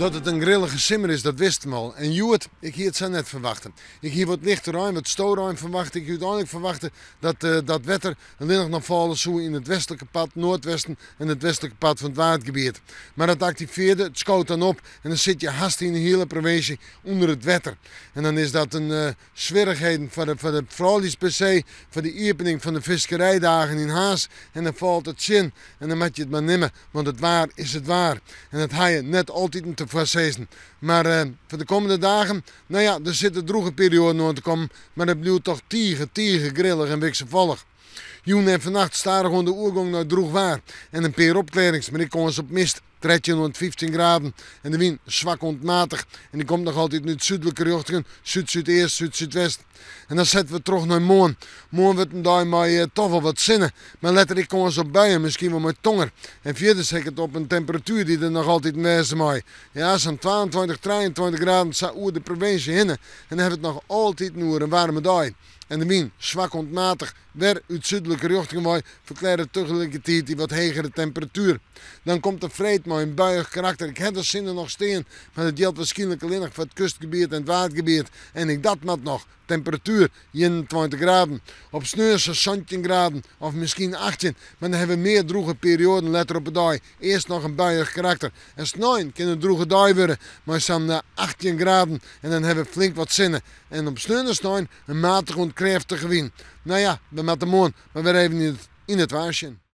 Dat het een grillige simmer is, dat wist hem al. En Joet, ik hier het zo net verwachten. Ik hier wat lichter ruim, wat stoorruim verwachten. Ik hier uiteindelijk verwachten dat wetter alleen nog vallen zou in het westelijke pad, noordwesten en het westelijke pad van het waardgebied. Maar dat activeerde, het schoot dan op en dan zit je haast in de hele provincie onder het wetter. En dan is dat een zwierigheden voor de vrouwelijks per se, voor de opening van de visserijdagen in Haas. En dan valt het zin en dan moet je het maar nemen, want het waar is het waar. En dat ga je net altijd te voorzien. Maar voor de komende dagen, nou ja, er zit een droge periode aan te komen, maar het blijft toch tegen grillig en wisselvallig. Joen en vannacht staren gewoon de oergang naar droeg waar. En een paar opkledings, maar ik kom eens op mist. 1315 graden en de wind zwak ontmatig. En die komt nog altijd nu het zuidelijke richting, zuid-zuidoost, zuid-zuidwest. En dan zetten we terug naar morgen. Morgen wordt een dag maar toch wel wat zinnen. Maar letterlijk kom eens op buien, misschien wel met tonger. En verder zeg ik het op een temperatuur die er nog altijd wezen mag. Ja, zo'n 22, 23 graden zou over de provincie heen. En dan hebben we het nog altijd een warme dag. En de wind zwak ontmatig, weer uit zuidelijke richting mooi, verklaart tegelijkertijd die wat hogere temperatuur. Dan komt de vreed met een buiig karakter. Ik heb de zinnen nog steen, maar het geldt waarschijnlijk alleen nog voor het kustgebied en het watergebied. En ik dat met nog. Temperatuur 21 graden. Op sneeuwse 17 graden of misschien 18. Maar dan hebben we meer droge perioden letter op de dag. Eerst nog een buiig karakter. En snel kan het droge dag worden. Maar zo'n 18 graden. En dan hebben we flink wat zinnen. En op sneeuw een matig en krachtige wind. Nou ja, we met de morgen. Maar weer even in het waarsje.